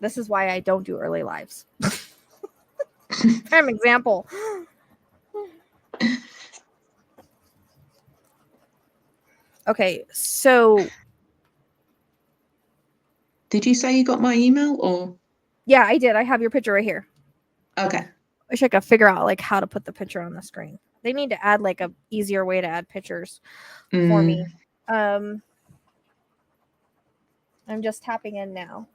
This is why I don't do early lives. Prime example. Okay, so did you say you got my email or? Yeah, I did. I have your picture right here. Okay. I wish I could figure out like how to put the picture on the screen. They need to add like a easier way to add pictures for me. I'm just tapping in now.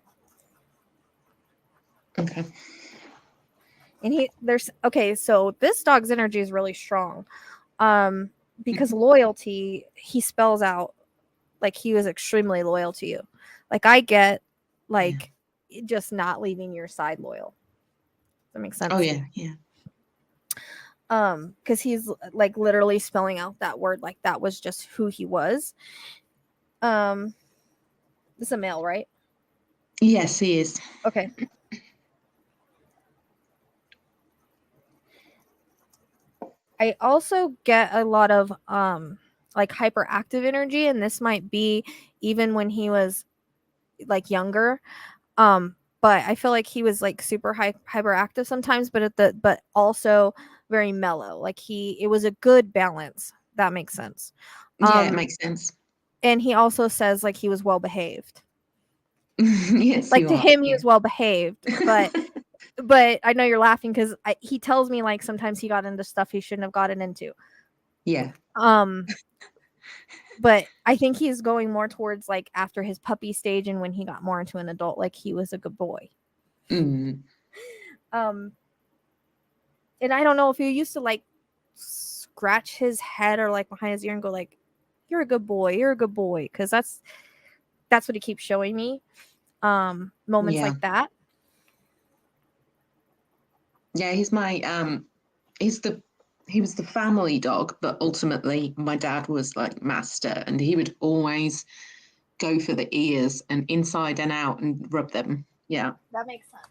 Okay. And so this dog's energy is really strong. Because loyalty, he spells out like he was extremely loyal to you. Like I get like just not leaving your side loyal. Does that make sense? Oh yeah, yeah. Because he's like literally spelling out that word like that was just who he was. This is a male, right? Yes, he is. Okay. I also get a lot of like hyperactive energy, and this might be even when he was like younger. But I feel like he was like super hyperactive sometimes, but also very mellow. Like it was a good balance. That makes sense. Yeah, it makes sense. And he also says like he was well behaved. Yes, Like to him, yeah. he was well behaved, but I know you're laughing because he tells me like sometimes he got into stuff he shouldn't have gotten into. Yeah. But I think he's going more towards like after his puppy stage and when he got more into an adult, like he was a good boy. Mm. And I don't know if you used to like scratch his head or like behind his ear and go like, "You're a good boy. You're a good boy," because that's what he keeps showing me. Moments like that. Yeah, he's my he was the family dog, but ultimately my dad was like master, and he would always go for the ears and inside and out and rub them. Yeah. That makes sense.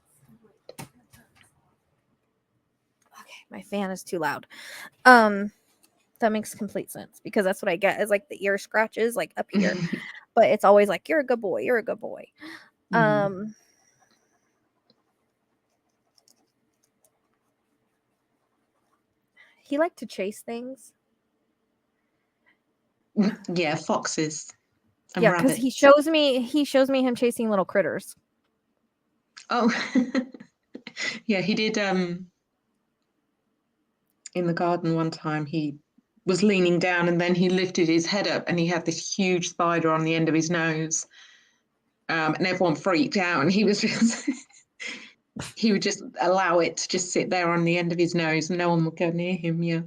Okay, my fan is too loud. That makes complete sense because that's what I get is like the ear scratches like up here. But it's always like, "You're a good boy. You're a good boy." He liked to chase things. Yeah, foxes. And because he shows me him chasing little critters. Oh, yeah, he did. In the garden one time, he was leaning down and then he lifted his head up and he had this huge spider on the end of his nose. And everyone freaked out, and he was just he would just allow it to just sit there on the end of his nose and no one would go near him. Yeah.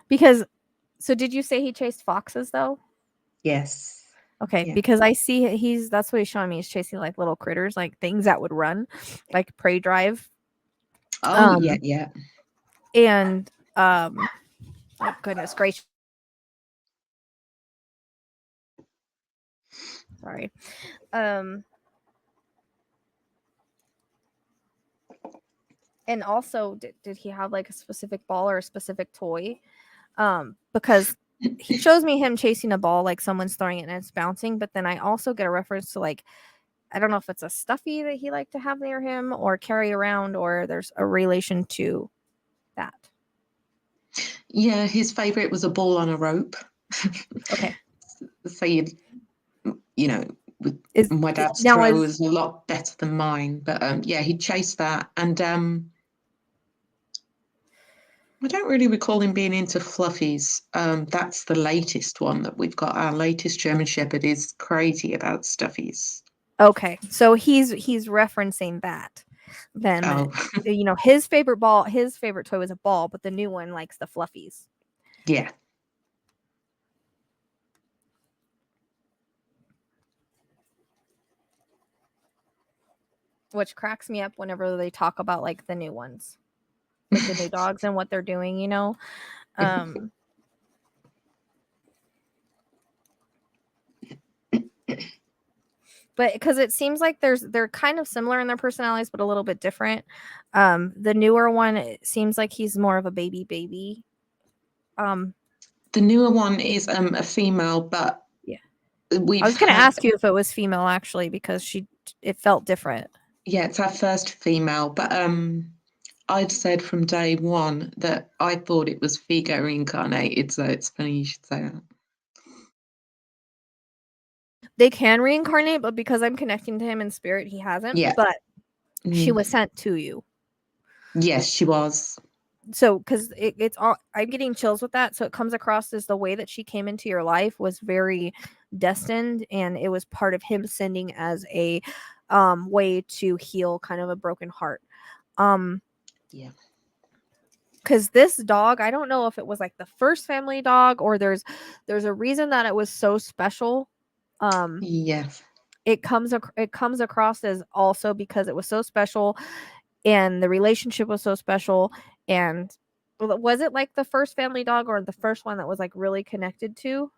Because so did you say he chased foxes though? Yes. Okay, Yeah. because I see that's what he's showing me. He's chasing like little critters, like things that would run, like prey drive. Oh, yeah. And oh goodness gracious. Sorry. And also did he have like a specific ball or a specific toy? Because he shows me him chasing a ball like someone's throwing it and it's bouncing, but then I also get a reference to like, I don't know if it's a stuffy that he liked to have near him or carry around, or there's a relation to that. Yeah, his favorite was a ball on a rope. Okay. So my dad's throw was a lot better than mine, but yeah, he chased that, and I don't really recall him being into fluffies. That's the latest one that we've got. Our latest German Shepherd is crazy about stuffies. Okay, so he's referencing that. Then his favorite toy was a ball, but the new one likes the fluffies. Yeah. Which cracks me up whenever they talk about like the new ones, like the new dogs and what they're doing, But because it seems like they're kind of similar in their personalities, but a little bit different. The newer one, it seems like he's more of a baby. The newer one is a female, but yeah. I was going to ask you if it was female actually, because she felt different. Yeah, it's our first female, but I'd said from day one that I thought it was Figo reincarnated, so it's funny you should say that. They can reincarnate, but because I'm connecting to him in spirit, he hasn't. Yeah. But she was sent to you. Yes, she was. So, because it's all, I'm getting chills with that. So it comes across as the way that she came into your life was very destined, and it was part of him sending as a way to heal kind of a broken heart. Yeah. Because this dog, I don't know if it was like the first family dog or there's a reason that it was so special. Yes. It comes across as also because it was so special and the relationship was so special. And was it like the first family dog or the first one that was like really connected to?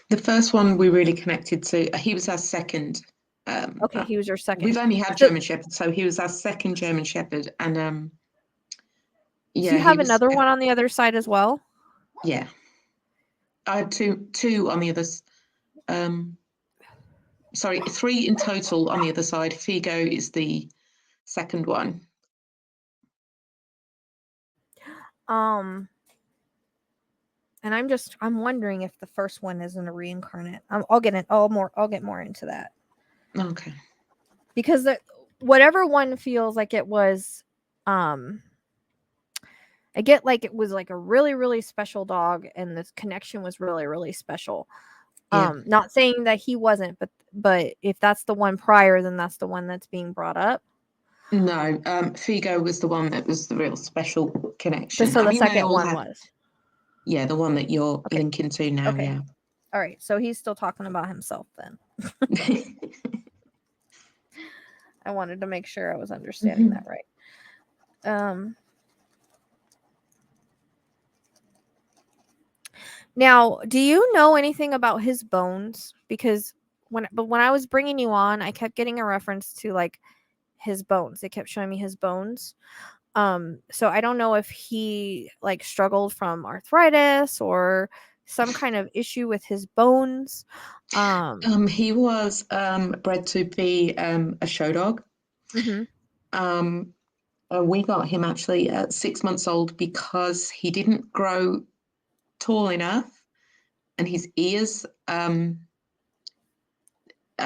The first one we really connected to, he was our second. Okay, he was your second. We've only had So, German Shepherds, so he was our second German Shepherd. And do yeah, you have another one on the other side as well? Yeah. I had two on the others. Sorry, three in total on the other side. Figo is the second one. And I'm wondering if the first one isn't a reincarnate. I'll get more into that. Okay. Because whatever one feels like it was, I get like it was like a really, really special dog, and this connection was really, really special. Yeah. Not saying that he wasn't, but if that's the one prior, then that's the one that's being brought up. No, Figo was the one that was the real special connection. So I the mean, they second all one had, was. yeah, the one that you're Okay. linking to now, Okay. yeah. All right, so he's still talking about himself then. I wanted to make sure I was understanding that right. Now, do you know anything about his bones? Because when I was bringing you on, I kept getting a reference to like his bones. They kept showing me his bones. So I don't know if he like struggled from arthritis or some kind of issue with his bones. He was bred to be a show dog. Mhm. We got him actually at 6 months old because he didn't grow tall enough, and his ears. I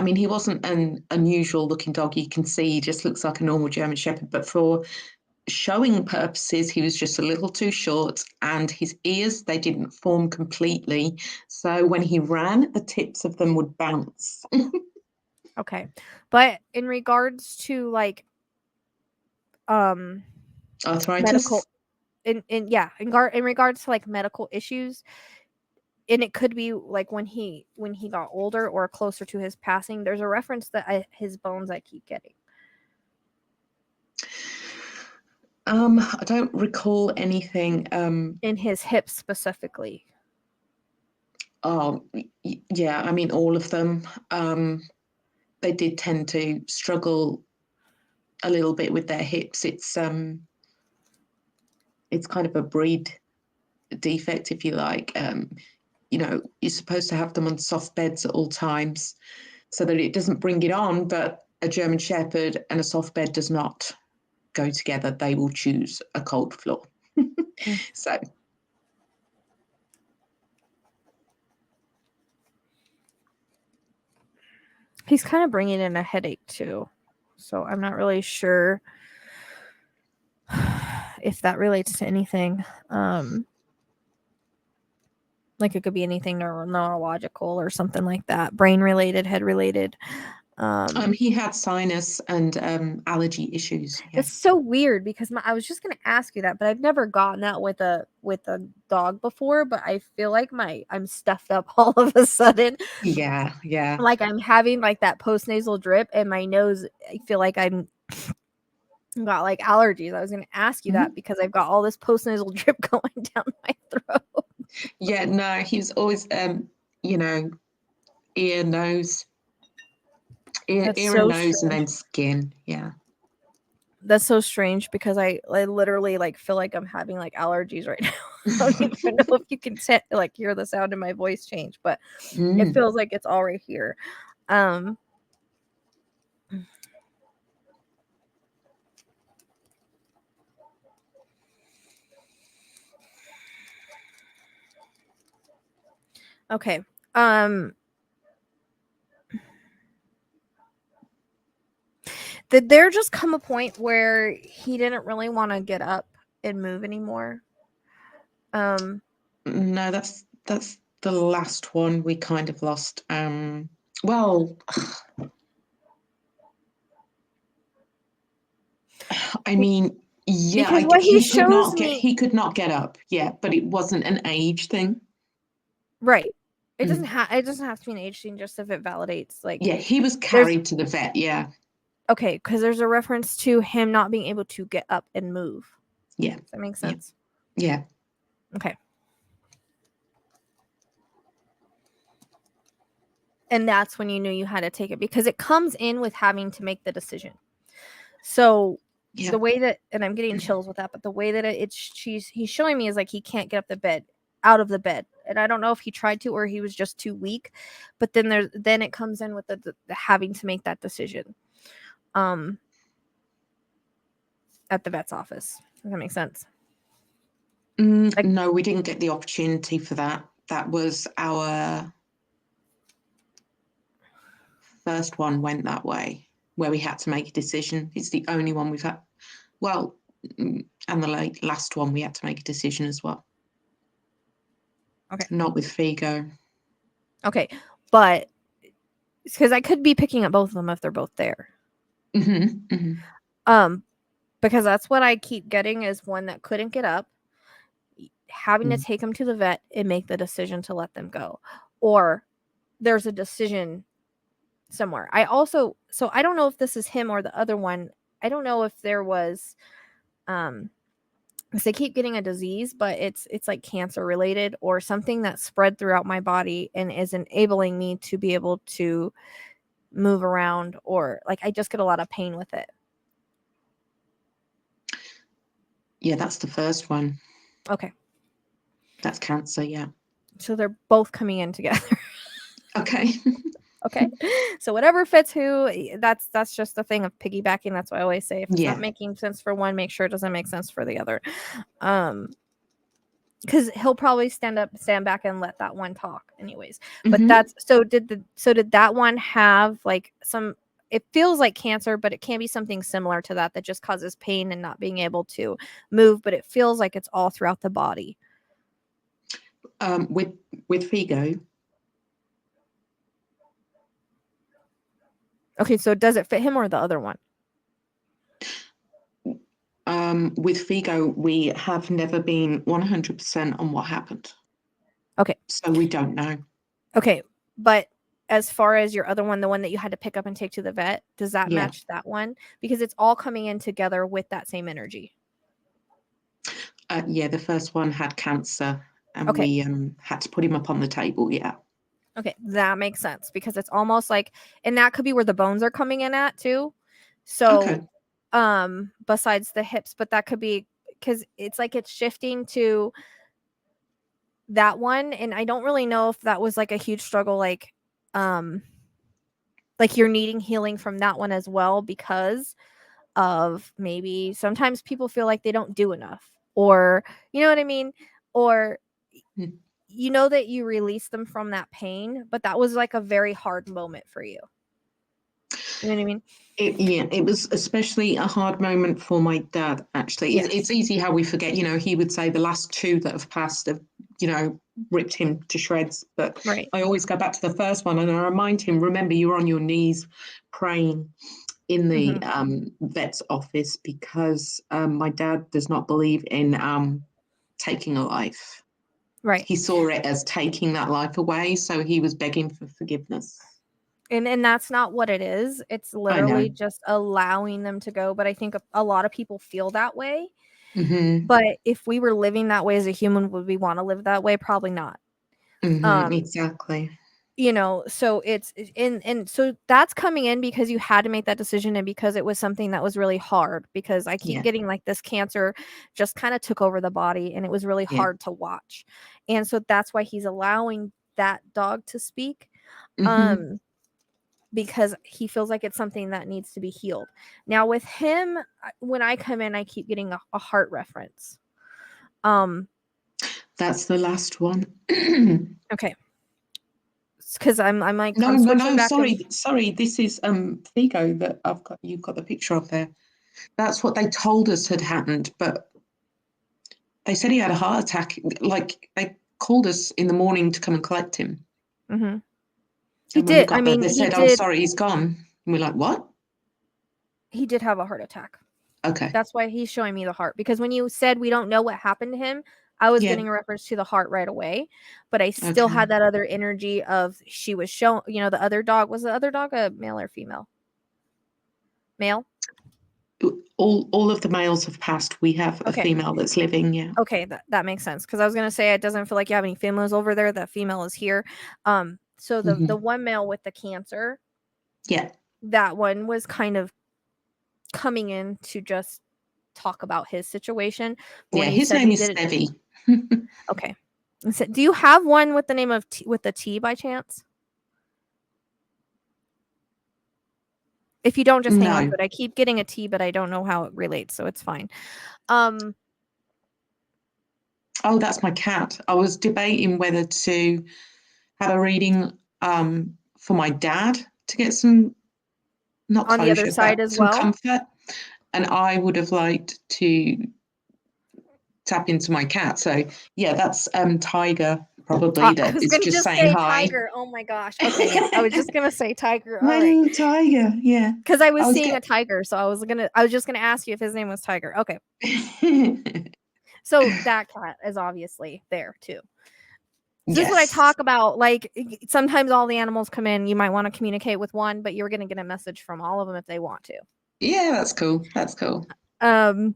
mean, he wasn't an unusual looking dog. You can see he just looks like a normal German Shepherd, but for showing purposes, he was just a little too short, and his ears, they didn't form completely. So when he ran, the tips of them would bounce. Okay. But in regards to like Arthritis? medical in regards to like medical issues, and it could be like when he got older or closer to his passing, there's a reference that his bones I keep getting. I don't recall anything. In his hips specifically. Oh, yeah, I mean, all of them. They did tend to struggle a little bit with their hips. It's kind of a breed defect, if you like. You're supposed to have them on soft beds at all times so that it doesn't bring it on, but a German Shepherd and a soft bed does not go together. They will choose a cold floor. So he's kind of bringing in a headache too, so I'm not really sure if that relates to anything. Like it could be anything neurological or something like that, brain related, head related. he had sinus and allergy issues. Yeah. It's so weird because I was just gonna ask you that, but I've never gotten that with a dog before. But I feel like I'm stuffed up all of a sudden. Yeah, yeah. Like I'm having like that postnasal drip, and my nose. I feel like I'm got like allergies. I was gonna ask you that because I've got all this postnasal drip going down my throat. Yeah, no, he was always ear, nose, ear, That's ear so and nose, and strange. then skin. Yeah. That's so strange because I literally like feel like I'm having like allergies right now. I don't even know if you can like hear the sound of my voice change, but it feels like it's all right here. Okay. Did there just come a point where he didn't really want to get up and move anymore? No, that's the last one we kind of lost. Well, I mean, yeah, because what he could shows not get me, he could not get up. Yeah, but it wasn't an age thing. right? It Mm. doesn't have to be an age thing, just if it validates. Like, Yeah, he was there's carried to the vet. Yeah, okay, because there's a reference to him not being able to get up and move. yeah, Does that make yeah, sense? yeah. Okay. And that's when you knew you had to take it, because it comes in with having to make the decision. So Yeah. the way that, and I'm getting chills with that, but the way that he's showing me is like he can't get up the bed out of the bed, and I don't know if he tried to or he was just too weak. But then it comes in with the having to make that decision, at the vet's office. Does that make sense? Like, No, we didn't get the opportunity for that. That was our first one went that way, where we had to make a decision. It's the only one we've had. Well, and the last one we had to make a decision as well. okay, Not with Figo. okay, but because I could be picking up both of them if they're both there. Mm-hmm, mm-hmm. Because that's what I keep getting, is one that couldn't get up, having to take them to the vet and make the decision to let them go, or there's a decision somewhere. So I don't know if this is him or the other one. I don't know if there was, because they keep getting a disease, but it's like cancer related or something that spread throughout my body and is enabling me to be able to move around, or like I just get a lot of pain with it. Yeah, that's the first one. Okay. That's cancer, yeah. So they're both coming in together. Okay. Okay. So whatever fits who, that's just the thing of piggybacking. That's what I always say. If it's Yeah. not making sense for one, make sure it doesn't make sense for the other. Because he'll probably stand back and let that one talk anyways. But that's did that one have like some, it feels like cancer, but it can be something similar to that just causes pain and not being able to move, but it feels like it's all throughout the body. With Figo. Okay, so does it fit him or the other one? With Figo, we have never been 100% on what happened. Okay. So we don't know. Okay, but as far as your other one, the one that you had to pick up and take to the vet, does that match that one? Because it's all coming in together with that same energy. Yeah, the first one had cancer, and okay. we had to put him up on the table. Yeah. Okay, that makes sense, because it's almost like, and that could be where the bones are coming in at too. So, besides the hips, but that could be because it's like it's shifting to that one, and I don't really know if that was like a huge struggle, like you're needing healing from that one as well, because of maybe sometimes people feel like they don't do enough, or you know what I mean, or you know that you release them from that pain, but that was like a very hard moment for you. You know what I mean? It was especially a hard moment for my dad, actually. Yes. It's easy how we forget, he would say the last two that have passed have, ripped him to shreds. But Right. I always go back to the first one and I remind him, remember, you're on your knees praying in the vet's office, because my dad does not believe in taking a life. Right. He saw it as taking that life away, so he was begging for forgiveness. And that's not what it is. It's literally just allowing them to go. But I think a lot of people feel that way. Mm-hmm. But if we were living that way as a human, would we want to live that way? Probably not. Exactly. So it's and so that's coming in because you had to make that decision, and because it was something that was really hard, because I keep getting like this cancer just kind of took over the body, and it was really hard to watch. And so that's why he's allowing that dog to speak. Because he feels like it's something that needs to be healed. Now with him, when I come in, I keep getting a heart reference. That's the last one. Okay. because I'm like No, I'm no, switching no. back and Sorry. This is Figo that you've got the picture of there. That's what they told us had happened, but they said he had a heart attack. Like they called us in the morning to come and collect him. mm-hmm. He And when we did. I got there, mean, they said, "Oh, sorry, he's gone." And we're like, "What?" he did have a heart attack. Okay. That's why he's showing me the heart, because when you said we don't know what happened to him, I was Yeah. getting a reference to the heart right away, but I still Okay. had that other energy of she was showing, the other dog, was the other dog a male or female? Male? All of the males have passed. We have a Okay. female that's living. Yeah. Okay, that makes sense, because I was gonna say it doesn't feel like you have any females over there. The female is here. So the one male with the cancer, Yeah. that one was kind of coming in to just talk about his situation. But Yeah. when you His said name he is did it, Stevie. okay. So, do you have one with the name of with the T by chance? If you don't, just hang on to No. it. I keep getting a T, but I don't know how it relates, so it's fine. Um, Oh, that's my cat. I was debating whether to have a reading for my dad to get some, not on the other closure, side but as some well. comfort. And I would have liked to tap into my cat. So yeah, that's Tiger probably I that was is gonna just just saying say hi. tiger. Oh my gosh. Okay, yeah. I was just gonna say tiger. All My right. little tiger, yeah. Because I I was was seeing a tiger, so I was just gonna ask you if his name was Tiger. Okay. get So that cat is obviously there too. So this is what I yes. talk about. Like sometimes all the animals come in, you might want to communicate with one, but you're gonna get a message from all of them if they want to. Yeah, that's cool. That's cool. Um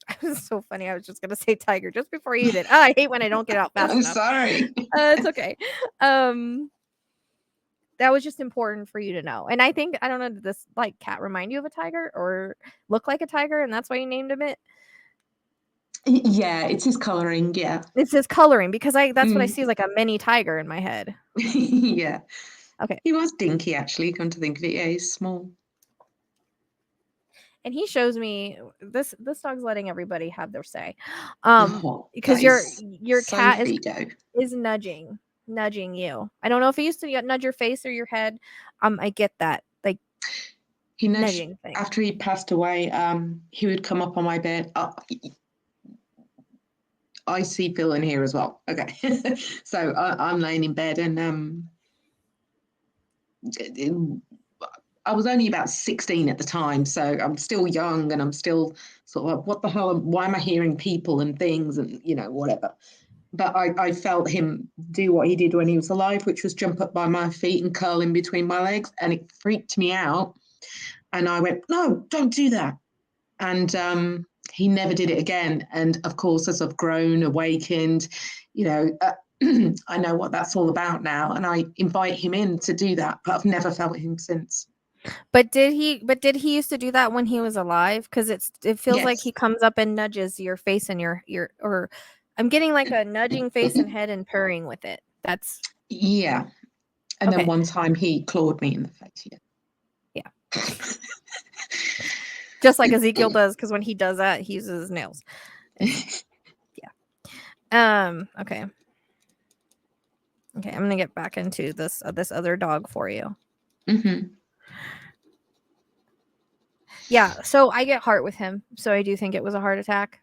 it was so funny. I was just gonna say tiger just before you did. Oh, I hate when I don't get out fast I'm enough. sorry. It's okay. Um that was just important for you to know. And I think, I don't know, did this like cat remind you of a tiger or look like a tiger and that's why you named him it? Yeah, it's his colouring, yeah. It's his coloring, because that's what I Mm. see, is like a mini tiger in my head. Yeah. Okay. He was dinky actually, come to think of it. Yeah, he's small. And he shows me this dog's letting everybody have their say. Oh, Because that is your so cat Figo. is nudging you. I don't know if he used to nudge your face or your head. I get that. Like He nudged nudging thing. after he passed away. He would come up on my bed. I see Phil in here as well. Okay, so I'm laying in bed, and I was only about 16 at the time, so I'm still young, and I'm still sort of like, what the hell? Why am I hearing people and things, and whatever. But I felt him do what he did when he was alive, which was jump up by my feet and curl in between my legs, and it freaked me out. And I went, no, don't do that. And he never did it again. And of course, as I've grown, awakened, I know what that's all about now, and I invite him in to do that. But I've never felt him since. But did he used to do that when he was alive? Because it feels like he Yes. comes up and nudges your face and your or I'm getting like a nudging face and head and purring with it. That's Yeah. And then okay. one time he clawed me in the face. Yeah. Just like Ezekiel does, because when he does that, he uses his nails. Yeah. Okay. Okay, I'm gonna get back into this other dog for you. Mm-hmm. Yeah, so I get heart with him, so I do think it was a heart attack.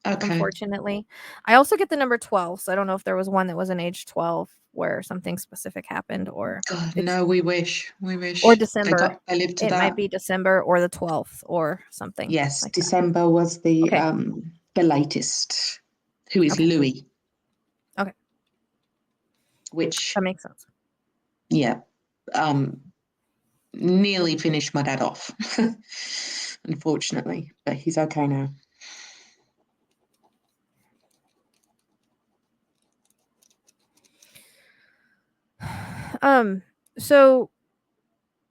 Okay. Unfortunately, I also get the number 12, so I don't know if there was one that was an age 12 where something specific happened, or God, it's no, we wish. or They December. lived to It might that. be December or the 12th or something Yes, like that. December was Okay. the latest, who is Okay. Louis, Okay. which That makes sense. yeah, um, nearly finished my dad off, unfortunately, but he's okay now. So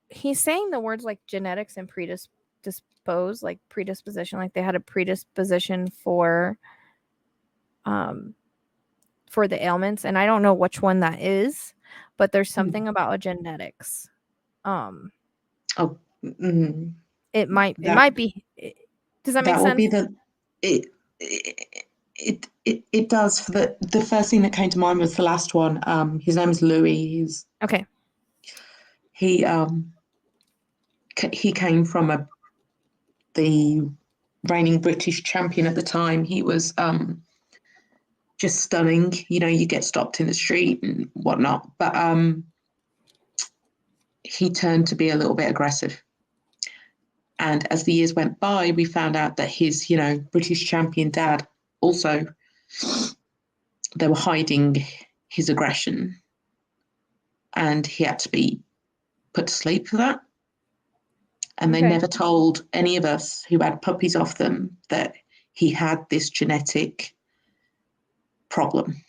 he's saying the words like genetics and predispose, like predisposition, like they had a predisposition for the ailments, and I don't know which one that is, but there's something about a genetics. Um, Oh, mm, it that might be. Does that make that will be sense? the it, it it does. For the first thing that came to mind was the last one. His name is Louis. Okay. He came from the reigning British champion at the time. He was just stunning. You know, you get stopped in the street and whatnot, but he turned to be a little bit aggressive. And as the years went by, we found out that his, British champion dad also, they were hiding his aggression, and he had to be put to sleep for that. And they never told any of us who had puppies off them that he had this genetic problem.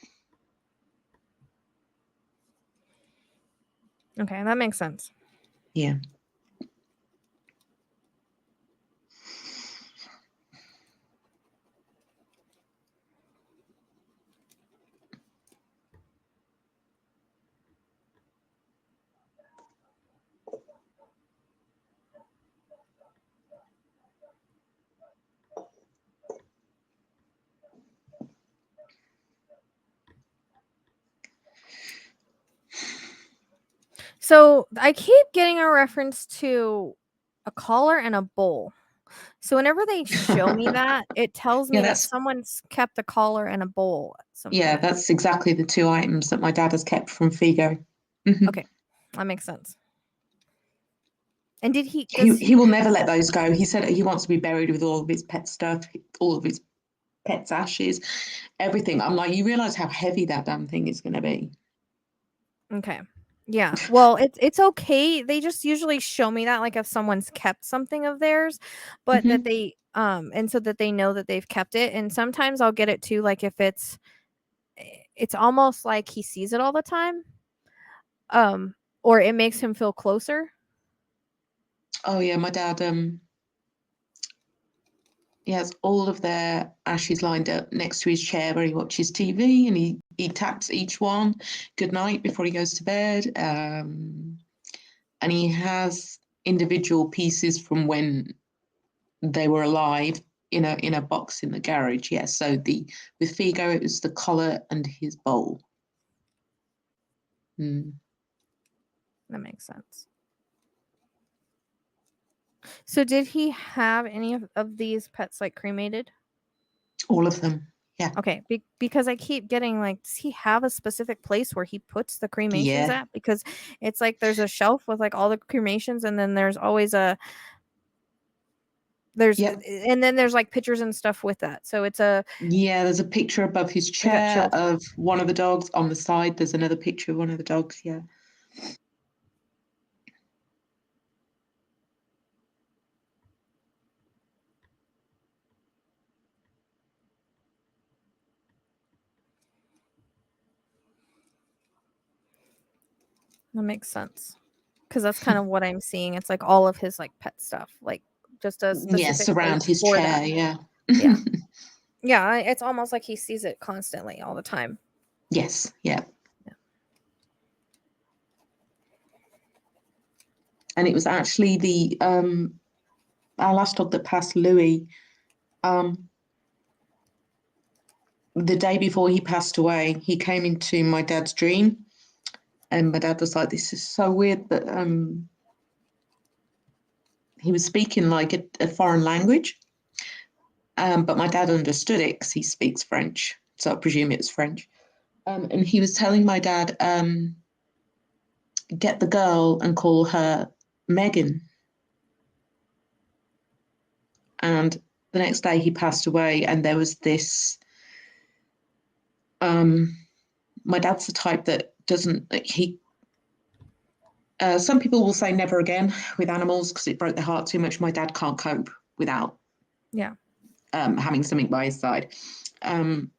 Okay, that makes sense. Yeah. So I keep getting a reference to a collar and a bowl. So whenever they show me that, it tells me that someone's kept a collar and a bowl at some point. That's exactly the two items that my dad has kept from Figo. Okay, that makes sense. And did he will never let those go. He said he wants to be buried with all of his pet stuff, all of his pet's ashes, everything. I'm like, you realize how heavy that damn thing is going to be. Okay. Yeah. Well, it's okay. They just usually show me that, like, if someone's kept something of theirs, but that they and so that they know that they've kept it. And sometimes I'll get it too, like if it's almost like he sees it all the time. Or it makes him feel closer. Oh yeah, my dad he has all of their ashes lined up next to his chair where he watches TV, and he taps each one good night before he goes to bed. And he has individual pieces from when they were alive in a box in the garage. Yes. So with Figo, it was the collar and his bowl. That makes sense. So did he have any of these pets like cremated? All of them. Yeah. Okay, because I keep getting like, does he have a specific place where he puts the cremations at? Because it's like there's a shelf with like all the cremations, and then there's always and then there's like pictures and stuff with that. So it's there's a picture above his chair of one of the dogs. On the side, there's another picture of one of the dogs. Yeah. That makes sense, because that's kind of what I'm seeing. It's like all of his like pet stuff, like just a specific around his chair. That. Yeah. Yeah, it's almost like he sees it constantly all the time. Yes. Yeah. And it was actually our last dog that passed, Louis. The day before he passed away, he came into my dad's dream, and my dad was like, "This is so weird," but he was speaking like a foreign language, but my dad understood it because he speaks French, so I presume it was French. And he was telling my dad, "Get the girl and call her Megan." And the next day he passed away, and there was this. My dad's the type that doesn't some people will say never again with animals because it broke their heart too much. My dad can't cope without having something by his side. And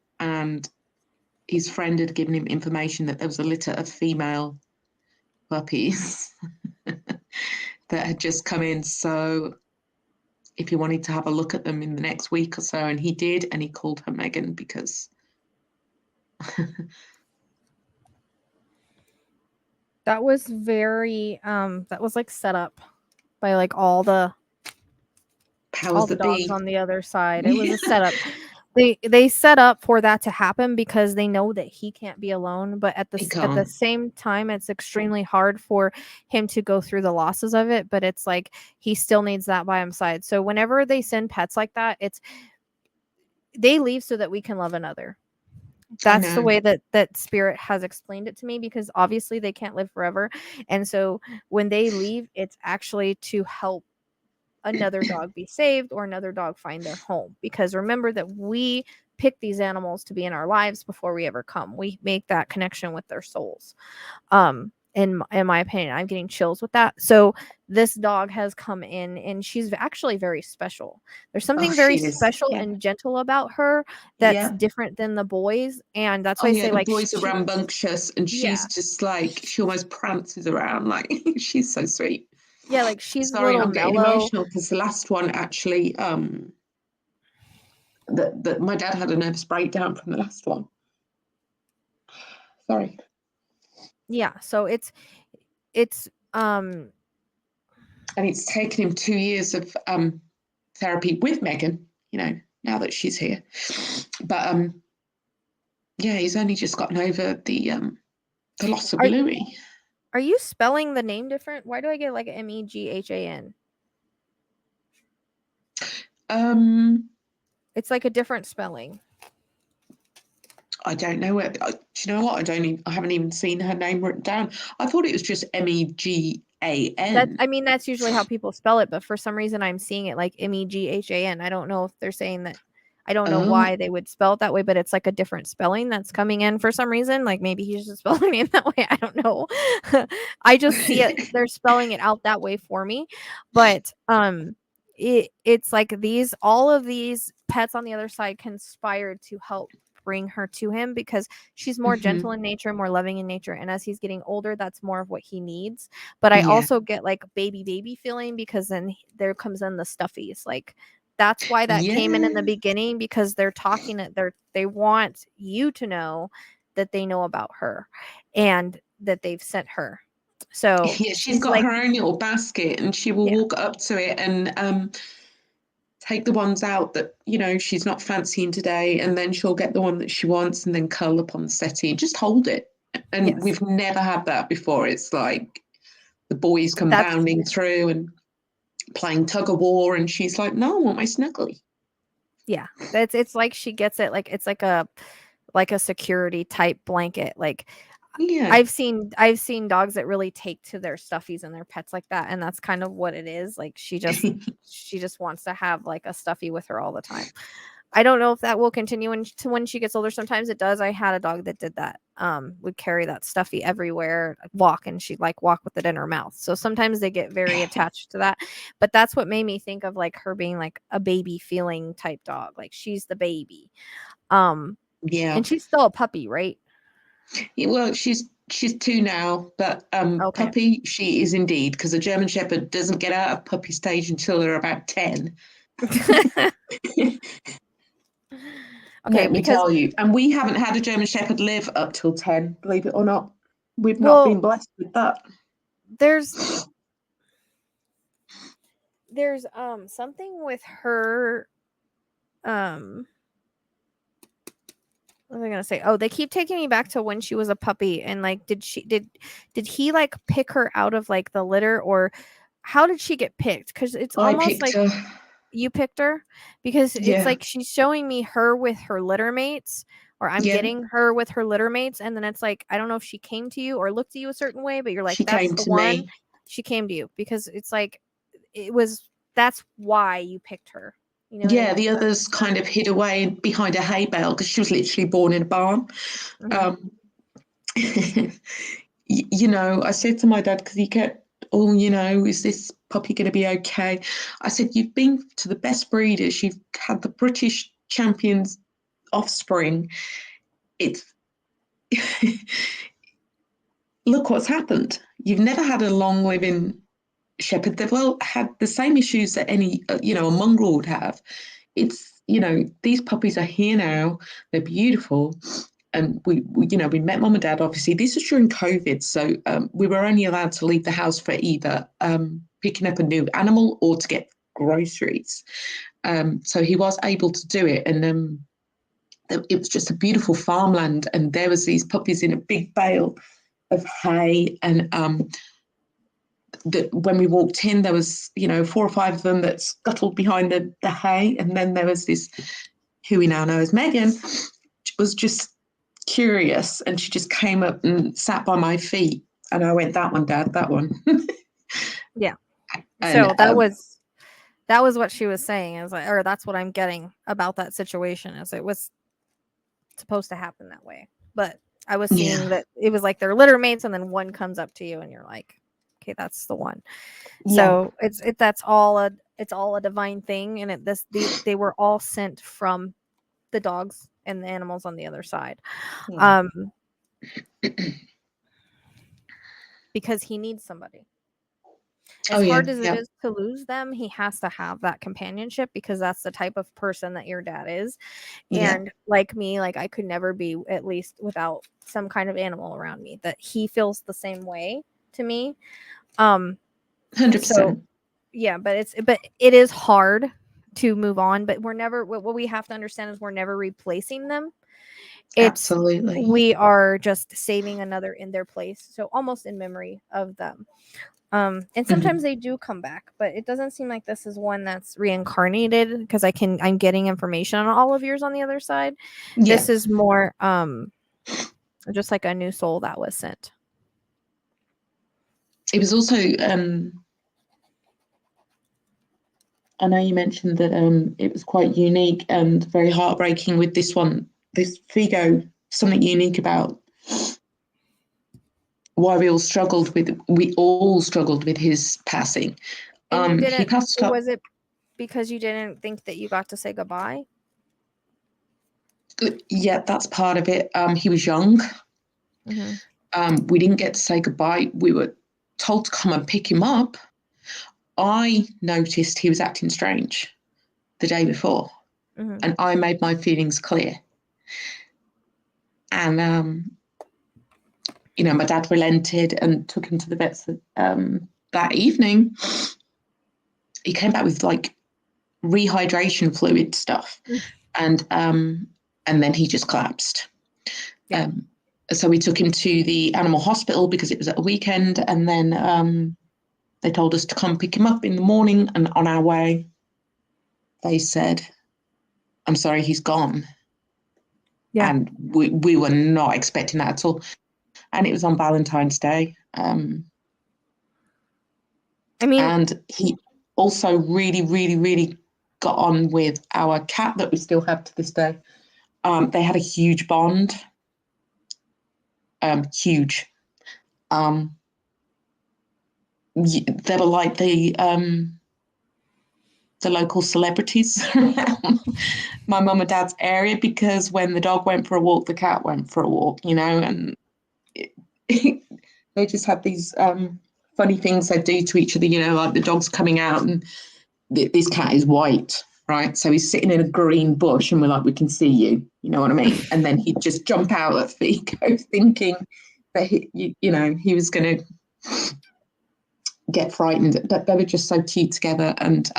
his friend had given him information that there was a litter of female puppies that had just come in. So if he wanted to have a look at them in the next week or so, and he did, and he called her Megan because that was very that was like set up by like all the dogs on the other side. It was a setup. they set up for that to happen because they know that he can't be alone, but He at the can't. same time it's extremely hard for him to go through the losses of it, but it's like he still needs that by his side. So whenever they send pets like that, it's they leave so that we can love another. I That's the know. way that spirit has explained it to me, because obviously they can't live forever. And so when they leave, it's actually to help another dog be saved or another dog find their home, because remember that we pick these animals to be in our lives before we ever come. We make that connection with their souls. In my opinion, I'm getting chills with that. So this dog has come in and she's actually very special. There's Oh, something very she is. special Yeah. and gentle about her that's Yeah. different than the boys, and that's Oh, why I yeah. say The like boys are she rambunctious, and she's yeah. just like, she almost prances around. Like, she's so sweet. Yeah, like she's a Sorry, little I'm getting mellow. emotional because the last one actually, that my dad had a nervous breakdown from the last one. Sorry. Yeah, so it's And it's taken him 2 years of therapy with Megan, now that she's here. But yeah, he's only just gotten over the loss of are Louis. are you spelling the name different? Why do I get like Meghan? Um, It's like a different spelling. I don't know where. Do you know what? I haven't even seen her name written down. I thought it was just That's Megan. I mean, that's usually how people spell it, but for some reason I'm seeing it like Meghan. I don't know if they're saying that. I don't know Oh, why they would spell it that way, but it's like a different spelling that's coming in for some reason. Like maybe he's just spelling it that way. I don't know. I just see it. They're spelling it out that way for me, but it's like these all of these pets on the other side conspired to help bring her to him, because she's more gentle mhm. in nature, more loving in nature, and as he's getting older, that's more of what he needs. But I Yeah, also get like baby feeling, because then there comes in the stuffies. Like that's why that came in the yeah, beginning, because they're talking it they want you to know that they know about her and that they've sent her. So yeah. She's she's got like, her own little basket, and she will yeah, walk up to it and take the ones out that she's not fancying today, and then she'll get the one that she wants, and then curl up on the settee and just hold it. And yes. we've never had that before. It's like the boys come That's bounding through and playing tug of war, and she's like, "No, I want my snuggly." yeah. That's it's like she gets it, like it's like a security type blanket. Like Yeah, I've seen dogs that really take to their stuffies and their pets like that, and that's kind of what it is. Like she just wants to have like a stuffy with her all the time. I don't know if that will continue when she gets older. Sometimes it does. I had a dog that did that. Would carry that stuffy everywhere, walk, and she'd like walk with it in her mouth. So sometimes they get very attached to that. But that's what made me think of like her being like a baby feeling type dog. Like she's the baby. Um, yeah. and she's still a puppy, right? Yeah, well, she's two now, but Okay. puppy she is indeed, because a German Shepherd doesn't get out of puppy stage until they're about 10. Okay, Let me because tell you. And we haven't had a German Shepherd live up till 10, believe it or not. We've not well, been blessed with that. there's there's something with her. um what was I gonna say? Oh, they keep taking me back to when she was a puppy, and like did he like pick her out of like the litter, or how did she get picked? Because it's I almost picked like her. you picked her, because it's Yeah, like she's showing me her with her litter mates, or I'm yeah. getting her with her litter mates, and then it's like I don't know if she came to you or looked at you a certain way, but you're like, She that's came the to one. me. She came to you because it's like it was that's why you picked her. You know what I Yeah, mean? the Does that others make sense? kind of hid away behind a hay bale because she was literally born in a barn. Mhm. Um, I said to my dad, because he kept, oh, is this puppy going to be okay? I said, you've been to the best breeders, you've had the British champions offspring. It's look what's happened. You've never had a long living shepherd. They've all had the same issues that any, a mongrel would have. It's, these puppies are here now. They're beautiful. And we met mum and dad, obviously. This was during COVID. So we were only allowed to leave the house for either picking up a new animal or to get groceries. So he was able to do it. And it was just a beautiful farmland, and there was these puppies in a big bale of hay, and when we walked in, there was 4 or 5 of them that scuttled behind the hay, and then there was this, who we now know as Megan, was just curious, and she just came up and sat by my feet, and I went, "That one, Dad, that one." Yeah. And So that was what she was saying, is like, or that's what I'm getting about that situation, is it was supposed to happen that way. But I was seeing that it was like they're litter mates, and then one comes up to you and you're like, okay, that's the one. So it's all a divine thing, and they were all sent from the dogs and the animals on the other side. Because he needs somebody. As hard as it is to lose them, he has to have that companionship, because that's the type of person that your dad is. And like me, like I could never be, at least without some kind of animal around me, that he feels the same way to me. 100%. So yeah, but it is hard to move on, but we're never, what we have to understand is we're never replacing them. Absolutely. We are just saving another in their place, so almost in memory of them. And sometimes they do come back, but it doesn't seem like this is one that's reincarnated, because I'm getting information on all of yours on the other side. This is more just like a new soul that was sent. It was also I know you mentioned that it was quite unique and very heartbreaking with this one, this Figo. Something unique about why we all struggled with his passing. And He passed up. was it because you didn't think that you got to say goodbye? Yeah, that's part of it. He was young. We didn't get to say goodbye. We were told to come and pick him up. I noticed he was acting strange the day before, and I made my feelings clear. And my dad relented and took him to the vets that evening. He came back with like rehydration fluid stuff, and then he just collapsed. So we took him to the animal hospital because it was at a weekend, and then they told us to come pick him up in the morning. And on our way, they said, "I'm sorry, he's gone." Yeah. And we were not expecting that at all. And it was on Valentine's Day. And he also really, really, really got on with our cat that we still have to this day. They had a huge bond. Huge. They were like the local celebrities around my mum and dad's area, because when the dog went for a walk, the cat went for a walk, and they just had these funny things they do to each other, like the dog's coming out, and this cat is white, right? So he's sitting in a green bush, and we're like, "We can see you," you know what I mean? And then he'd just jump out at Fico, thinking that he was going to get frightened. They were just so cute together, and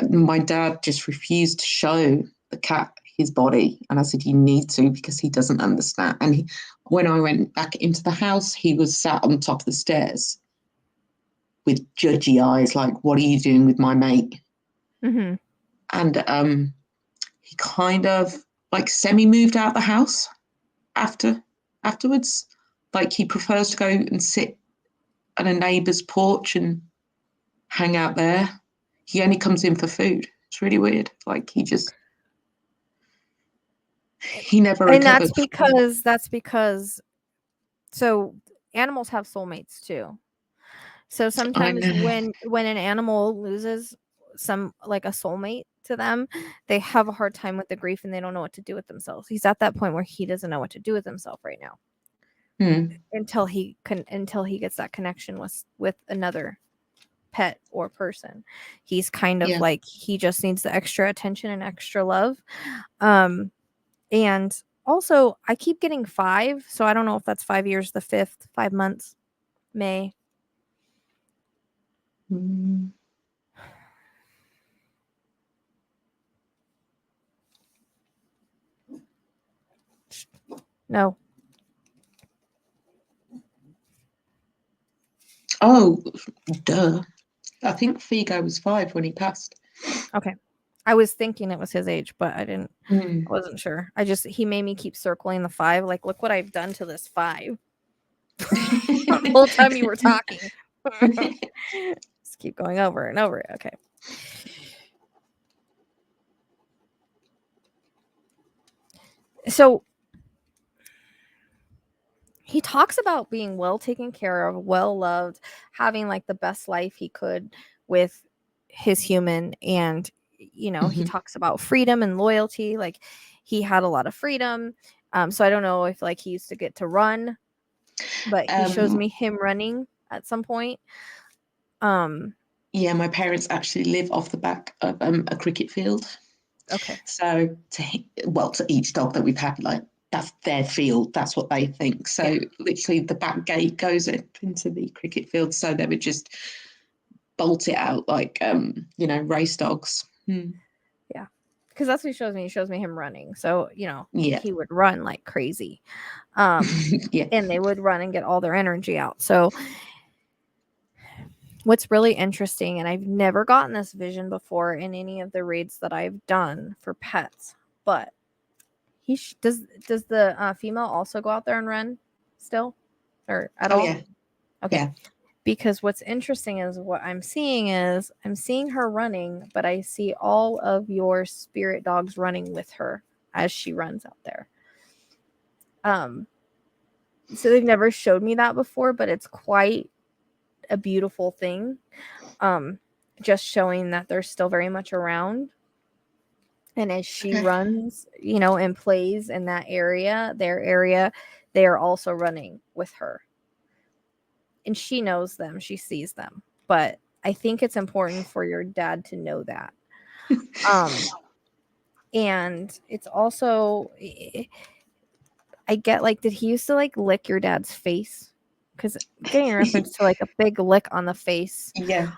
my dad just refused to show the cat his body, and I said, "You need to, because he doesn't understand." And when I went back into the house, he was sat on top of the stairs with judgy eyes, like, "What are you doing with my mate?" And he kind of like semi-moved out the house afterwards. Like, he prefers to go and sit at a neighbour's porch and hang out there. He only comes in for food. It's really weird. Like, he never recovered. And that's because so animals have soulmates too. So sometimes when an animal loses like a soulmate to them, they have a hard time with the grief, and they don't know what to do with themselves. He's at that point where he doesn't know what to do with himself right now. Until he gets that connection with another pet or person. He's kind of like, he just needs the extra attention and extra love. And also, I keep getting 5, so I don't know if that's 5 years, the 5th, 5 months, May. No. Oh, duh. I think Figo was 5 when he passed. Okay. I was thinking it was his age, but I didn't. Mm. I wasn't sure. He made me keep circling the 5. Like, look what I've done to this 5. The whole time you were talking. Just keep going over and over. Okay. So he talks about being well taken care of, well loved, having like the best life he could with his human. And, he talks about freedom and loyalty. Like, he had a lot of freedom. So I don't know if like he used to get to run, but he shows me him running at some point. Yeah, my parents actually live off the back of a cricket field. Okay. So to each dog that we've had, like, that's their field. That's what they think. So literally the back gate goes up into the cricket field. So they would just bolt it out like, race dogs. Yeah. Because that's what he shows me. He shows me him running. So, Yeah. he would run like crazy. Yeah. And they would run and get all their energy out. So what's really interesting, and I've never gotten this vision before in any of the raids that I've done for pets, but does the female also go out there and run still or at all? Yeah. Okay. Yeah. Because what's interesting is I'm seeing her running, but I see all of your spirit dogs running with her as she runs out there. So they've never showed me that before, but it's quite a beautiful thing. Just showing that they're still very much around. And as she runs, and plays in that area, their area, they are also running with her. And she knows them, she sees them. But I think it's important for your dad to know that. And it's also, I get like, did he used to like lick your dad's face? Because getting a reference to like a big lick on the face. Yeah.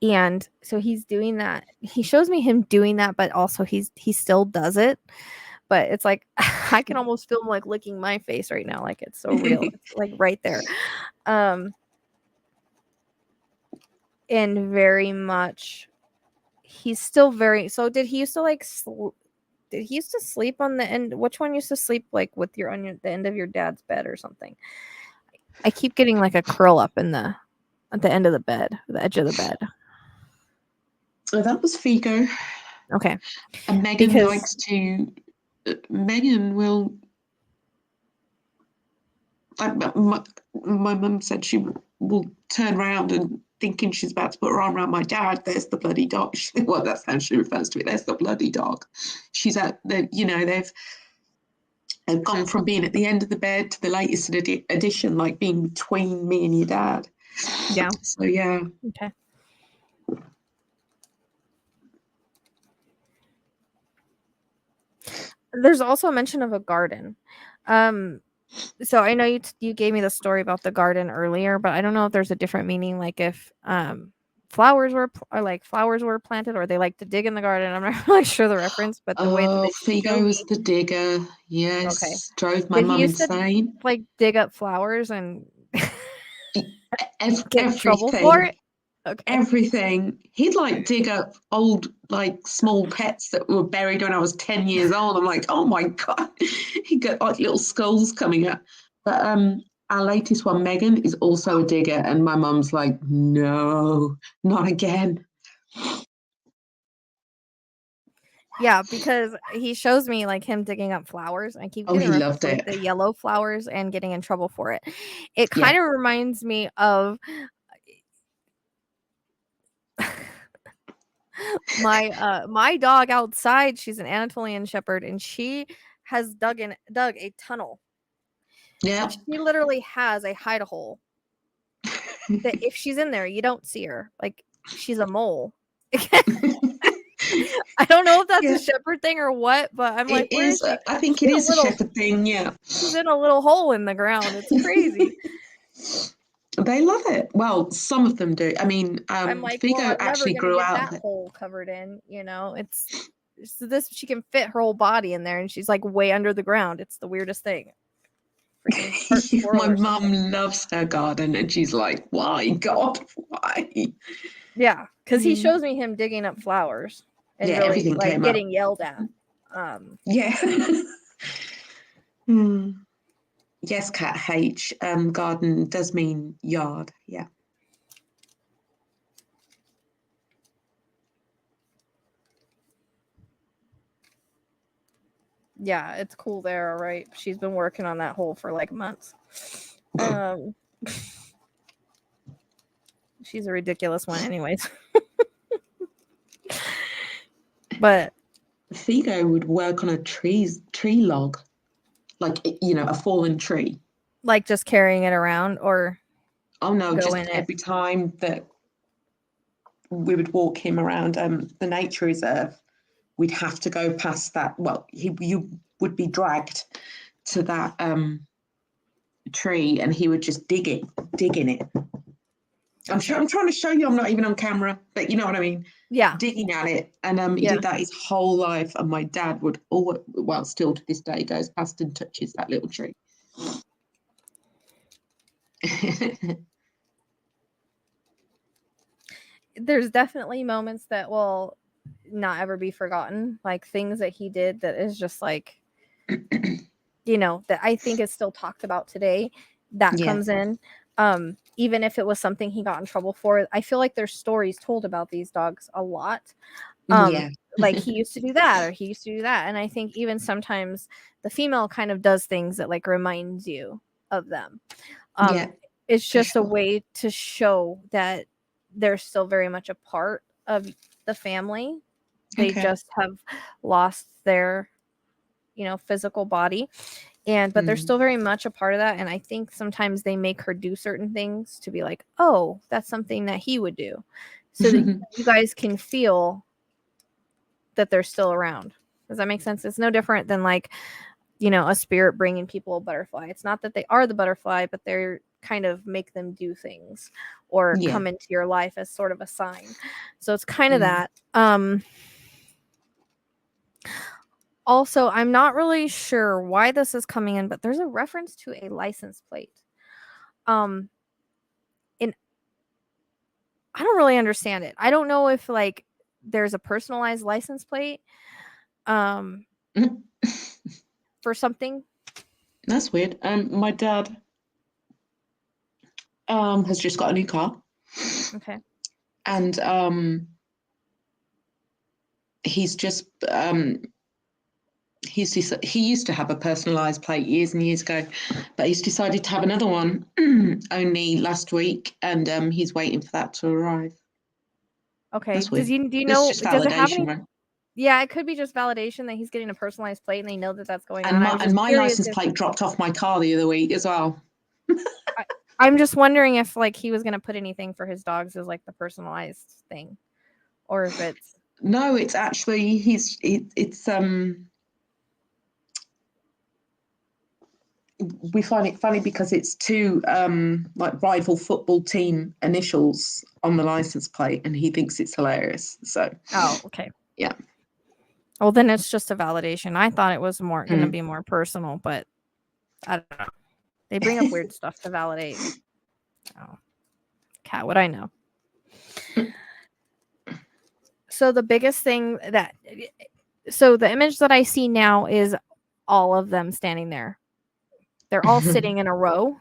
And so he's doing that. He shows me him doing that, but also he still does it. But it's like I can almost feel him like licking my face right now. Like, it's so real. It's like right there. And very much he's still very, so did he used to like did he used to sleep on the end? Which one used to sleep like with the end of your dad's bed or something? I keep getting like a curl up at the end of the bed, the edge of the bed. So that was Figo. Okay. And Megan will, my mum said she will turn around and thinking she's about to put her arm around my dad, there's the bloody dog. Well, that's how she refers to it. There's the bloody dog. She's at they've gone from being at the end of the bed to the latest addition, like being between me and your dad. Yeah. So yeah. Okay. There's also a mention of a garden. So I know you gave me the story about the garden earlier, but I don't know if there's a different meaning, like if flowers were planted, or they like to dig in the garden. I'm not really sure the reference, but the way that Figo was the digger. Yes. Okay. Drove my mum insane. Like dig up flowers and get in trouble Everything. for it? Okay. Everything. He'd like dig up old, like, small pets that were buried when I was 10 years old. I'm like, oh my God. He got like little skulls coming up. But our latest one, Megan, is also a digger, and my mum's like, no, not again. Yeah, because he shows me like him digging up flowers. I keep getting reference to, like, the yellow flowers and getting in trouble for it. It kind of reminds me of my dog outside. She's an Anatolian Shepherd, and she has dug a tunnel. Yeah. She literally has a hide a hole that if she's in there, you don't see her. Like, she's a mole. I don't know if that's a shepherd thing or what, but I'm like, where is she? I think it is a shepherd thing, yeah. She's in a little hole in the ground. It's crazy. They love it. Well, some of them do. I mean, I'm like, Figo well, I'm actually never grew gonna get out that of it. hole covered in, it's So this, she can fit her whole body in there, and she's like way under the ground. It's the weirdest thing. Freaking part squirrel My or mum something. loves her garden, and she's like, "Why, God, why?" Yeah, because he Mm. shows me him digging up flowers and Yeah, really everything like came up. getting yelled at. Yeah. Hmm. Yes, Cat H. Garden does mean yard. Yeah. Yeah, it's cool there, all right. She's been working on that hole for like months. She's a ridiculous one, anyways. But Figo would work on a tree log, like, a fallen tree. like just carrying it around or Oh no, go just in it. every time that we would walk him around the nature reserve, we'd have to go past that. Well, you would be dragged to that tree, and he would just dig in it. I'm trying to show you I'm not even on camera, but you know what I mean. Yeah. Digging at it, and he Yeah. did that his whole life. And my dad would always, well, still to this day, goes past and touches that little tree. There's definitely moments that will not ever be forgotten, like things that he did that is just like, that I think is still talked about today. That Yeah. comes in. Even if it was something he got in trouble for, I feel like there's stories told about these dogs a lot. Yeah. Like he used to do that or he used to do that. And I think even sometimes the female kind of does things that like reminds you of them. Yeah. It's For just a sure. way to show that they're still very much a part of the family. They Okay. just have lost their, physical body. But they're still very much a part of that. And I think sometimes they make her do certain things to be like, oh, that's something that he would do. So that you guys can feel that they're still around. Does that make sense? It's no different than like, a spirit bringing people a butterfly. It's not that they are the butterfly, but they're kind of make them do things or Yeah. come into your life as sort of a sign. So it's kind of Mm. that. Also, I'm not really sure why this is coming in, but there's a reference to a license plate. And I don't really understand it. I don't know if like there's a personalized license plate for something. That's weird. My dad has just got a new car, Okay. and he's just he used to have a personalized plate years and years ago, but he's decided to have another one only last week, and he's waiting for that to arrive. Okay. That's weird. Do you It's know, just does it have validation, any? right? Yeah, it could be just validation that he's getting a personalized plate and they know that that's going And on. I my was just curious license if plate dropped off my car the other week as well. I'm just wondering if like he was going to put anything for his dogs as like the personalized thing or if it's No, it's actually we find it funny because it's two like rival football team initials on the license plate, and he thinks it's hilarious. So oh, okay. yeah. Well, then it's just a validation. I thought it was more going to be more personal, but I don't know. They bring up weird stuff to validate. Oh, cat, what I know. So the biggest thing so the image that I see now is all of them standing there. They're all sitting in a row.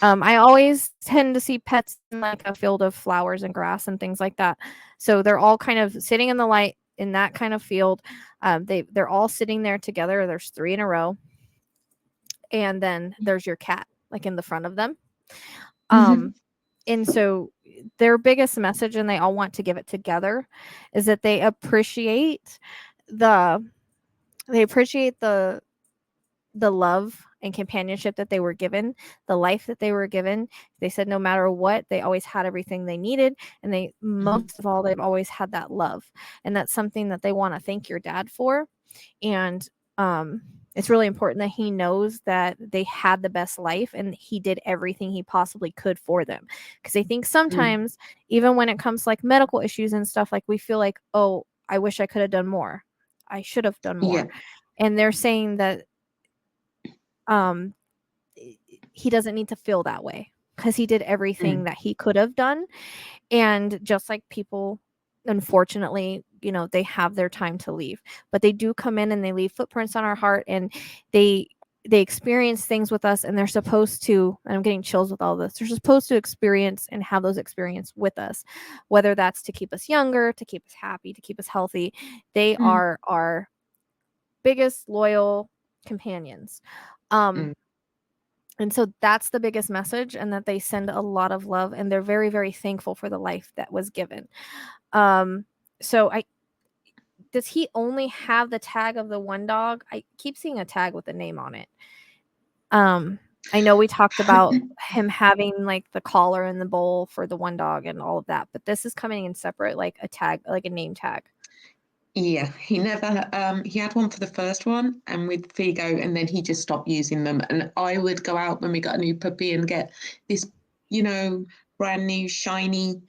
I always tend to see pets in like a field of flowers and grass and things like that. So they're all kind of sitting in the light in that kind of field. They're all sitting there together. There's 3 in a row. And then there's your cat like in the front of them. And so their biggest message, and they all want to give it together, is that they appreciate the love and companionship that they were given, the life that they were given. They said no matter what, they always had everything they needed, and they most of all they've always had that love, and that's something that they want to thank your dad for. And it's really important that he knows that they had the best life and he did everything he possibly could for them. Because I think sometimes, even when it comes to like medical issues and stuff, like we feel like, oh, I wish I could have done more. I should have done Yeah. more. And they're saying that um he doesn't need to feel that way because he did everything that he could have done. And just like people, unfortunately, they have their time to leave, but they do come in and they leave footprints on our heart, and they experience things with us, and they're supposed to, and I'm getting chills with all this, they're supposed to experience and have those experiences with us, whether that's to keep us younger, to keep us happy, to keep us healthy. They are our biggest loyal companions. And so that's the biggest message, and that they send a lot of love, and they're very, very thankful for the life that was given. So does he only have the tag of the one dog? I keep seeing a tag with a name on it. I know we talked about him having like the collar and the bowl for the one dog and all of that, but this is coming in separate, like a tag, like a name tag. Yeah, he never he had one for the first one and with Figo, and then he just stopped using them. And I would go out when we got a new puppy and get this, brand new shiny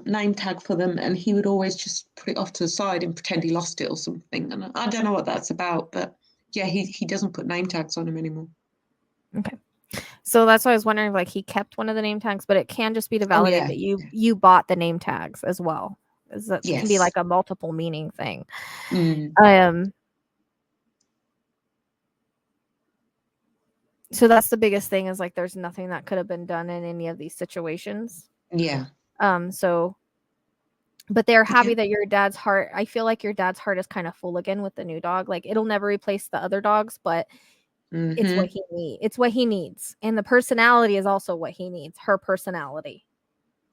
name tag for them, and he would always just put it off to the side and pretend he lost it or something. And I don't know what that's about, but yeah, he doesn't put name tags on him anymore. Okay. So that's why I was wondering if like he kept one of the name tags, but it can just be to validate yeah. that you bought the name tags as well. That can be Yes. like a multiple meaning thing. Mm. So that's the biggest thing, is like there's nothing that could have been done in any of these situations. Yeah. So but they're happy Yeah. that your dad's heart, I feel like your dad's heart is kind of full again with the new dog. Like it'll never replace the other dogs, but it's what he needs. It's what he needs. And the personality is also what he needs. Her personality.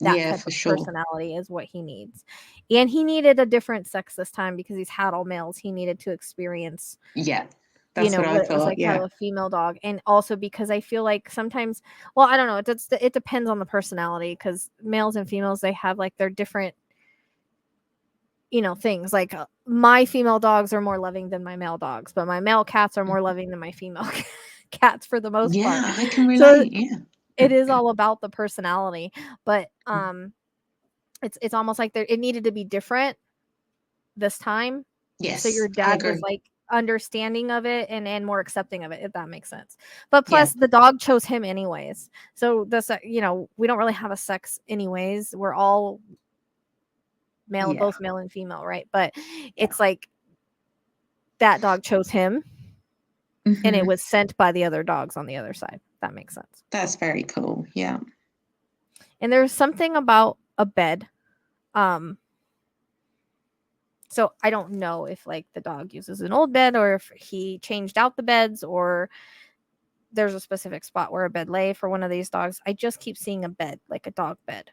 That Yeah, type for of sure. personality is what he needs. And he needed a different sex this time because he's had all males. He needed to experience, Yeah, that's what I what it was thought. like to have Yeah. a female dog. And also because I feel like sometimes, well, I don't know, it depends on the personality, because males and females, they have like their different things. Like my female dogs are more loving than my male dogs, but my male cats are more loving than my female cats for the most part. Yeah, I can So relate. Yeah. it is all about the personality. But it's almost like it needed to be different this time, so your Yes, I dad was agree. like understanding of it and more accepting of it, if that makes sense. But Yeah. plus the dog chose him anyways, so this we don't really have a sex anyways. We're all male, Yeah. both male and female, right? But Yeah. it's like that dog chose him, and it Hmm. was sent by the other dogs on the other side. That makes sense. That's very cool. Yeah. And there's something about a bed. So I don't know if like the dog uses an old bed, or if he changed out the beds, or there's a specific spot where a bed lay for one of these dogs. I just keep seeing a bed, like a dog bed.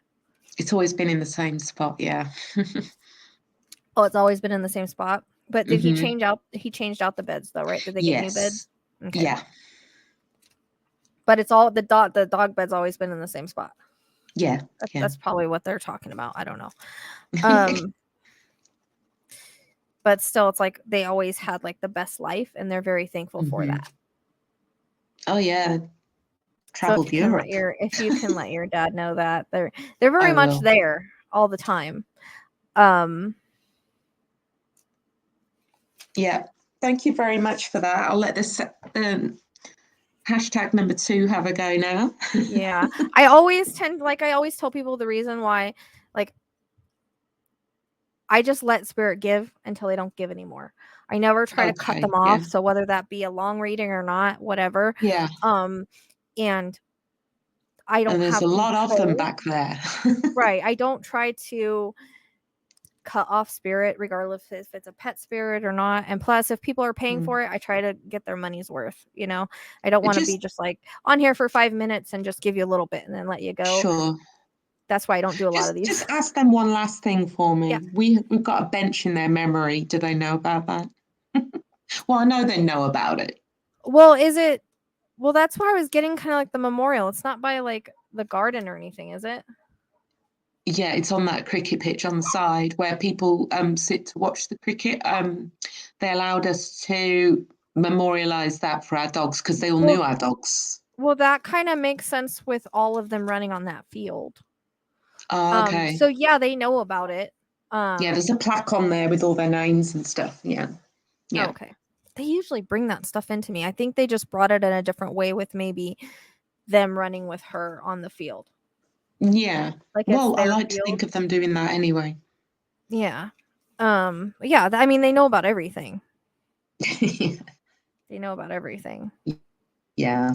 It's always been in the same spot. Yeah. Oh, it's always been in the same spot. But did he Hmm. change out? He changed out the beds though, right? Did they get new Yes. beds? Okay. Yeah. But it's all the dog bed's always been in the same spot. Yeah. Yeah. That's probably what they're talking about. I don't know. But still, it's like they always had like the best life, and they're very thankful for Hmm. that. Oh yeah. So Traveled Europe. if you can let your dad know that they're very I much will. there all the time. Um Yeah. Thank you very much for that. I'll let this hashtag number 2 have a go now. yeah. I always tell people the reason why, like, I just let spirit give until they don't give anymore. I never try to cut Okay. them Yeah. off. So whether that be a long reading or not, whatever. Yeah. And I And don't there's have a lot of them control. back there. Right. I don't try to cut off spirit regardless if it's a pet spirit or not. And plus, if people are paying Mm. for it, I try to get their money's worth. I don't It want to be just just like on here for 5 minutes and just give you a little bit and then let you go. sure. That's why I don't do a lot of Just these. ask them one last thing for Yeah. me. We've got a bench in their memory. Do they know about that? Well, I know they know about it. Well, that's why I was getting kind of like the memorial. It's not by like the garden or anything, is it? Yeah, it's on that cricket pitch on the side where people sit to watch the cricket. They allowed us to memorialize that for our dogs because they all knew Well, our dogs. that kind of makes sense with all of them running on that field. Oh, okay. So yeah, they know about it. Yeah, there's a plaque on there with all their names and stuff. Yeah. Oh, Yeah. okay. They usually bring that stuff into me. I think they just brought it in a different way with maybe them running with her on the field. Yeah. Like it's Well, I their like to field. think of them doing that anyway. Yeah. Yeah, I mean they know about everything. They know about everything. Yeah.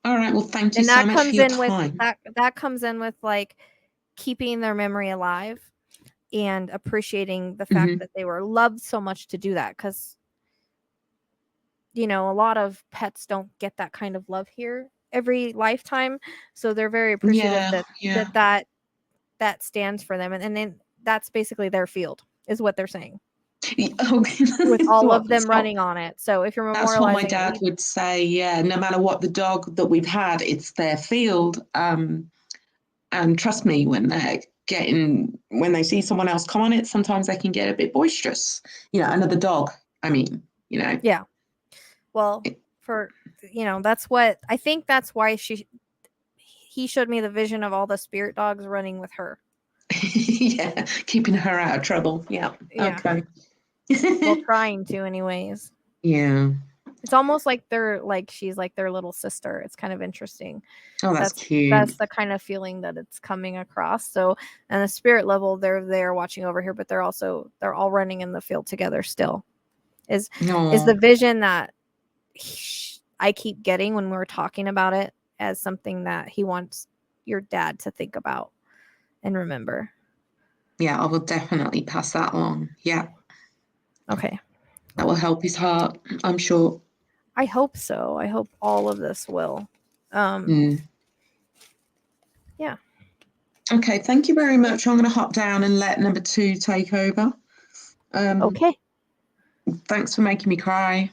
All right. Well, thank you And so that much for comes your in with time. that comes in with like keeping their memory alive and appreciating the fact Hmm. that they were loved so much to do that, cuz you know, a lot of pets don't get that kind of love here every lifetime, so they're very appreciative Yeah. that Yeah. that stands for them, and then that's basically their field is what they're saying Oh, with all well, of them running on it. So if you're that's what my memorializing dad it, would say. Yeah. No matter what the dog that we've had, it's their field. And trust me, when they see someone else come on it, sometimes they can get a bit boisterous. Another dog. I mean, yeah. Well, for that's what I think. That's why he showed me the vision of all the spirit dogs running with her. yeah, keeping her out of trouble. Yeah. Yeah. Okay. Well, trying to, anyways. Yeah. It's almost like she's like their little sister. It's kind of interesting. Oh, that's That's cute. the kind of feeling that it's coming across. So, on the spirit level, they're there watching over here, but they're all running in the field together still. Is Oh, the vision that I keep getting when we're talking about it as something that he wants your dad to think about and remember. yeah, I will definitely pass that along. Yeah, Okay. that will Cool. help his heart, I'm sure. I hope so. I hope all of this will. Um, Mm. yeah. Okay, thank you very much. I'm going to hop down and let number two take over. Um, Okay. Thanks for making me cry.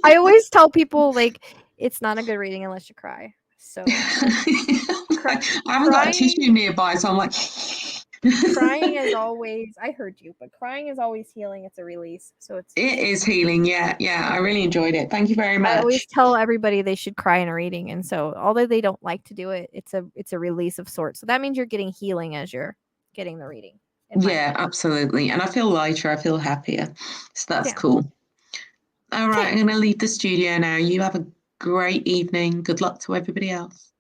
I always tell people like it's not a good reading unless you cry. So I cry, haven't got a crying tissue nearby, so I'm like, crying is always I heard you, but crying is always healing. It's a release. So it is healing. Yeah, yeah, I really enjoyed it. Thank you very I always much. tell everybody they should cry in a reading. And so although they don't like to do it, it's a release of sorts. So that means you're getting healing as you're getting the reading, in my Yeah, opinion. absolutely. And I feel lighter, I feel happier. So that's Yeah. cool. All right, Okay. I'm going to leave the studio now. You have a great evening. Good luck to everybody else.